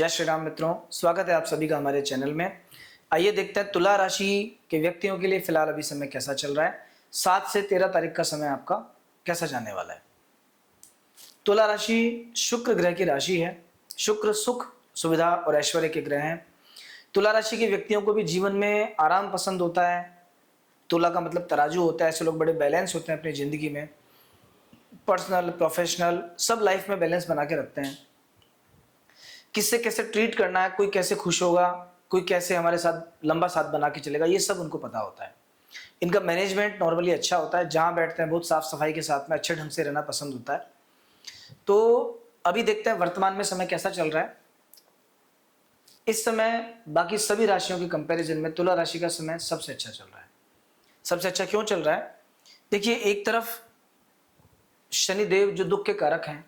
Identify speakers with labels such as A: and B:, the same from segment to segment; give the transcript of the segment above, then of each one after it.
A: जय श्री राम मित्रों, स्वागत है आप सभी का हमारे चैनल में। आइए देखते हैं तुला राशि के व्यक्तियों के लिए फिलहाल अभी समय कैसा चल रहा है। 7 से 13 तारीख का समय आपका कैसा जाने वाला है। तुला राशि शुक्र ग्रह की राशि है। शुक्र सुख, सुविधा और ऐश्वर्य के ग्रह हैं। तुला राशि के व्यक्तियों को भी जीवन में आराम पसंद होता है। तुला का मतलब तराजू होता है। ऐसे लोग बड़े बैलेंस होते हैं अपनी ज़िंदगी में, पर्सनल प्रोफेशनल सब लाइफ में बैलेंस बना के रखते हैं। किससे कैसे ट्रीट करना है, कोई कैसे खुश होगा, कोई कैसे हमारे साथ लंबा साथ बना के चलेगा, ये सब उनको पता होता है। इनका मैनेजमेंट नॉर्मली अच्छा होता है। जहाँ बैठते हैं बहुत साफ सफाई के साथ में अच्छे ढंग से रहना पसंद होता है। तो अभी देखते हैं वर्तमान में समय कैसा चल रहा है। इस समय बाकी सभी राशियों के कंपैरिजन में तुला राशि का समय सबसे अच्छा चल रहा है। सबसे अच्छा क्यों चल रहा है? देखिए, एक तरफ शनिदेव जो दुख के कारक हैं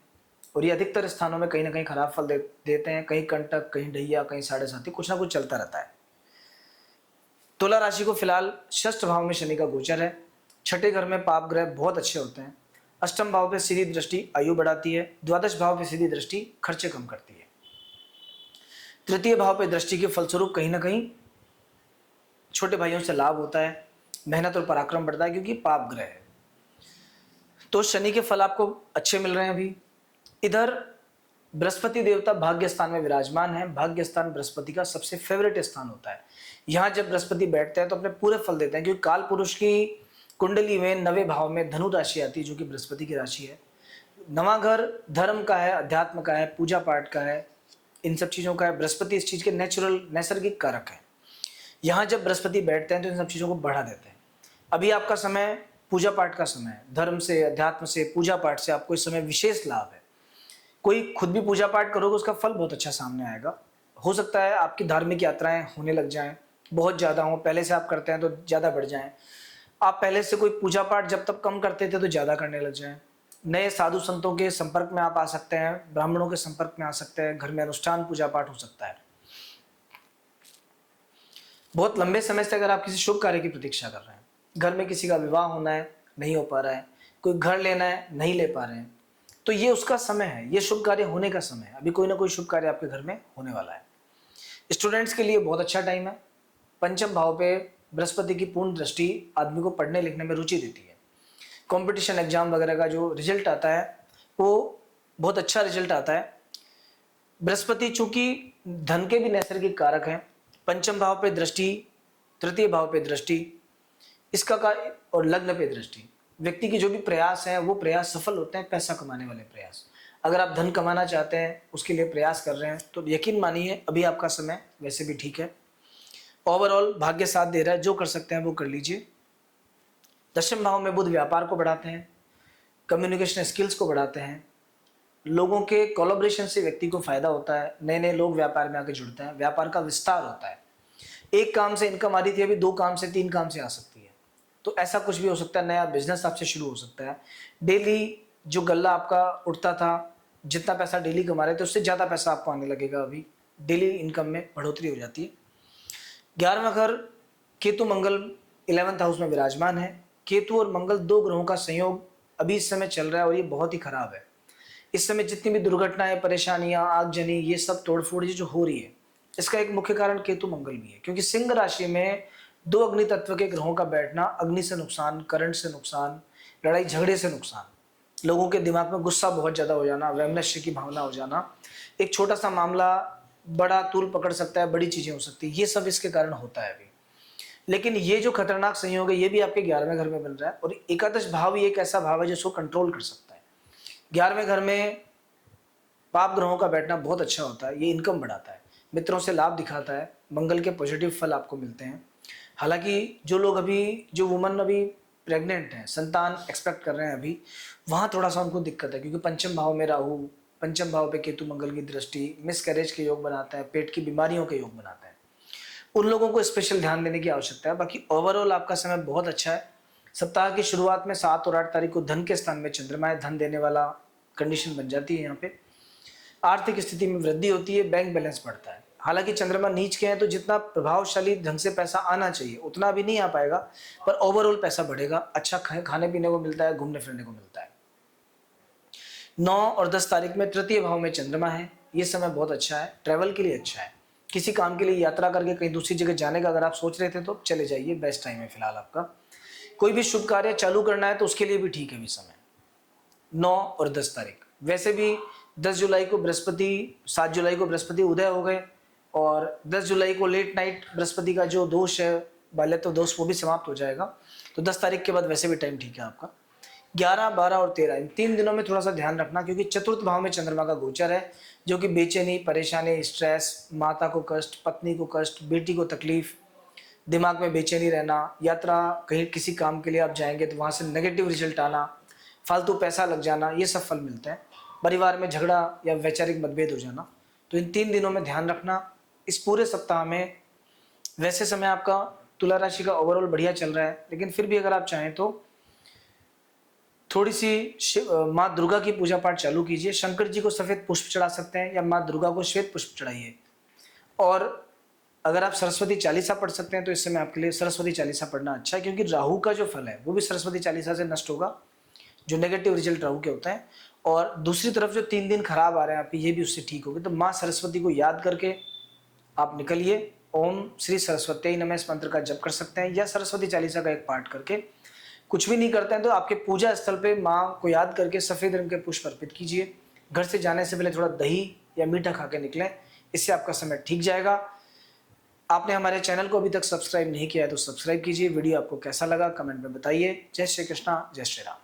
A: और ये अधिकतर स्थानों में कहीं ना कहीं खराब फल देते हैं। कहीं कंटक, कहीं ढैया, कहीं साढ़े साथी, कुछ ना कुछ चलता रहता है। तुला राशि को फिलहाल षष्ठ भाव में शनि का गोचर है। छठे घर में पाप ग्रह बहुत अच्छे होते हैं। अष्टम भाव पे सीधी दृष्टि आयु बढ़ाती है। द्वादश भाव पे सीधी दृष्टि खर्चे कम करती है। तृतीय भाव पे दृष्टि के फलस्वरूप कहीं ना कहीं छोटे भाइयों से लाभ होता है। मेहनत और पराक्रम बढ़ता है क्योंकि पाप ग्रह है। तो शनि के फल आपको अच्छे मिल रहे हैं अभी। इधर बृहस्पति देवता भाग्य स्थान में विराजमान है। भाग्य स्थान बृहस्पति का सबसे फेवरेट स्थान होता है। यहाँ जब बृहस्पति बैठते हैं तो अपने पूरे फल देते हैं, क्योंकि काल पुरुष की कुंडली में 9वें भाव में धनु राशि आती है, जो कि बृहस्पति की राशि है। नवा घर धर्म का है, अध्यात्म का है, पूजा पाठ का है, इन सब चीज़ों का है। बृहस्पति इस चीज़ के नेचुरल नैसर्गिक कारक है। यहाँ जब बृहस्पति बैठते हैं तो इन सब चीज़ों को बढ़ा देते हैं। अभी आपका समय पूजा पाठ का समय है। धर्म से, अध्यात्म से, पूजा पाठ से आपको इस समय विशेष लाभ है। कोई खुद भी पूजा पाठ करोगे उसका फल बहुत अच्छा सामने आएगा। हो सकता है आपकी धार्मिक यात्राएं होने लग जाएं, बहुत ज़्यादा हो। पहले से आप करते हैं तो ज़्यादा बढ़ जाएं। आप पहले से कोई पूजा पाठ जब तक कम करते थे तो ज़्यादा करने लग जाएं। नए साधु संतों के संपर्क में आप आ सकते हैं, ब्राह्मणों के संपर्क में आ सकते हैं। घर में अनुष्ठान पूजा पाठ हो सकता है। बहुत लंबे समय से अगर आप किसी शुभ कार्य की प्रतीक्षा कर रहे हैं, घर में किसी का विवाह होना है, नहीं हो पा रहा है, कोई घर लेना है, नहीं ले पा रहे हैं, तो ये उसका समय है। ये शुभ कार्य होने का समय है। अभी कोई ना कोई शुभ कार्य आपके घर में होने वाला है। स्टूडेंट्स के लिए बहुत अच्छा टाइम है। पंचम भाव पे बृहस्पति की पूर्ण दृष्टि आदमी को पढ़ने लिखने में रुचि देती है। कंपटीशन एग्जाम वगैरह का जो रिजल्ट आता है वो बहुत अच्छा रिजल्ट आता है। बृहस्पति चूंकि धन के भी नैसर्गिक कारक हैं, पंचम भाव पे दृष्टि, तृतीय भाव पे दृष्टि, इसका का और लग्न पे दृष्टि, व्यक्ति की जो भी प्रयास है वो प्रयास सफल होते हैं। पैसा कमाने वाले प्रयास, अगर आप धन कमाना चाहते हैं, उसके लिए प्रयास कर रहे हैं, तो यकीन मानिए अभी आपका समय वैसे भी ठीक है। ओवरऑल भाग्य साथ दे रहा है। जो कर सकते हैं वो कर लीजिए। दशम भाव में बुध व्यापार को बढ़ाते हैं, कम्युनिकेशन स्किल्स को बढ़ाते हैं। लोगों के कोलैबोरेशन से व्यक्ति को फायदा होता है। नए नए लोग व्यापार में आके जुड़ते हैं। व्यापार का विस्तार होता है। एक काम से इनकम आ रही थी, अभी 2 काम से 3 काम से आ सकती है। तो ऐसा कुछ भी हो सकता है। नया बिजनेस आपसे शुरू हो सकता है। डेली जो गल्ला आपका उठता था, जितना पैसा डेली कमा रहे थे उससे ज़्यादा पैसा आपको आने लगेगा। अभी डेली इनकम में बढ़ोतरी हो जाती है। 11वां घर केतु मंगल 11th हाउस में विराजमान है। केतु और मंगल 2 ग्रहों का संयोग अभी इस समय चल रहा है और ये बहुत ही खराब है। इस समय जितनी भी दुर्घटनाएं, परेशानियां, आगजनी, ये सब तोड़फोड़ ये जो हो रही है, इसका एक मुख्य कारण केतु मंगल भी है। क्योंकि सिंह राशि में 2 अग्नि तत्व के ग्रहों का बैठना, अग्नि से नुकसान, करंट से नुकसान, लड़ाई झगड़े से नुकसान, लोगों के दिमाग में गुस्सा बहुत ज़्यादा हो जाना, वैमनस्य की भावना हो जाना, एक छोटा सा मामला बड़ा तूल पकड़ सकता है, बड़ी चीज़ें हो सकती है, ये सब इसके कारण होता है अभी। लेकिन ये जो खतरनाक संयोग है ये भी आपके 11वें घर में बन रहा है। और एकादश भाव ही एक ऐसा भाव है जिसको कंट्रोल कर सकता है। 11वें घर में पाप ग्रहों का बैठना बहुत अच्छा होता है। ये इनकम बढ़ाता है, मित्रों से लाभ दिखाता है, मंगल के पॉजिटिव फल आपको मिलते हैं। हालांकि जो लोग अभी, जो वुमन अभी प्रेग्नेंट हैं, संतान एक्सपेक्ट कर रहे हैं अभी, वहाँ थोड़ा सा उनको दिक्कत है। क्योंकि पंचम भाव में राहु, पंचम भाव पे केतु मंगल की दृष्टि मिसकैरेज के योग बनाता है, पेट की बीमारियों के योग बनाता है। उन लोगों को स्पेशल ध्यान देने की आवश्यकता है। बाकी ओवरऑल आपका समय बहुत अच्छा है। सप्ताह की शुरुआत में 7 और 8 तारीख को धन के स्थान में चंद्रमा है। धन देने वाला कंडीशन बन जाती है। यहाँ पे आर्थिक स्थिति में वृद्धि होती है, बैंक बैलेंस बढ़ता है। हालांकि चंद्रमा नीच के हैं तो जितना प्रभावशाली ढंग से पैसा आना चाहिए उतना भी नहीं आ पाएगा, पर ओवरऑल पैसा बढ़ेगा। अच्छा खाने पीने को मिलता है, घूमने फिरने को मिलता है। 9 और 10 तारीख में तृतीय भाव में चंद्रमा है। ये समय बहुत अच्छा है, ट्रैवल के लिए अच्छा है। किसी काम के लिए यात्रा करके कहीं दूसरी जगह जाने का अगर आप सोच रहे थे तो चले जाइए, बेस्ट टाइम है फिलहाल आपका। कोई भी शुभ कार्य चालू करना है तो उसके लिए भी ठीक है अभी समय। 9 और 10 तारीख, वैसे भी 10 जुलाई को बृहस्पति, 7 जुलाई को बृहस्पति उदय हो गए और 10 जुलाई को लेट नाइट बृहस्पति का जो दोष है, बाल्यत्व दोष, वो भी समाप्त हो जाएगा। तो 10 तारीख के बाद वैसे भी टाइम ठीक है आपका। 11, 12 और 13 इन 3 दिनों में थोड़ा सा ध्यान रखना, क्योंकि चतुर्थ भाव में चंद्रमा का गोचर है, जो कि बेचैनी, परेशानी, स्ट्रेस, माता को कष्ट, पत्नी को कष्ट, बेटी को तकलीफ, दिमाग में बेचैनी रहना, यात्रा कहीं किसी काम के लिए आप जाएंगे तो वहाँ से नेगेटिव रिजल्ट आना, फालतू पैसा लग जाना, ये सब फल मिलते हैं। परिवार में झगड़ा या वैचारिक मतभेद हो जाना। तो इन 3 दिनों में ध्यान रखना। इस पूरे सप्ताह में वैसे समय आपका तुला राशि का ओवरऑल बढ़िया चल रहा है, लेकिन फिर भी अगर आप चाहें तो थोड़ी सी माँ दुर्गा की पूजा पाठ चालू कीजिए। शंकर जी को सफेद पुष्प चढ़ा सकते हैं या माँ दुर्गा को श्वेत पुष्प चढ़ाइए। और अगर आप सरस्वती चालीसा पढ़ सकते हैं तो इस समय आपके लिए सरस्वती चालीसा पढ़ना अच्छा है, क्योंकि राहु का जो फल है वो भी सरस्वती चालीसा से नष्ट होगा, जो नेगेटिव रिजल्ट राहु के होते हैं। और दूसरी तरफ जो 3 दिन खराब आ रहे हैं आपके, ये भी उससे ठीक होगी। तो माँ सरस्वती को याद करके आप निकलिए। ओम श्री सरस्वती नमः इस मंत्र का जप कर सकते हैं, या सरस्वती चालीसा का एक पाठ करके। कुछ भी नहीं करते हैं तो आपके पूजा स्थल पे माँ को याद करके सफेद रंग के पुष्प अर्पित कीजिए। घर से जाने से पहले थोड़ा दही या मीठा खा के निकलें, इससे आपका समय ठीक जाएगा। आपने हमारे चैनल को अभी तक सब्सक्राइब नहीं किया है तो सब्सक्राइब कीजिए। वीडियो आपको कैसा लगा कमेंट में बताइए। जय श्री कृष्णा, जय श्री राम।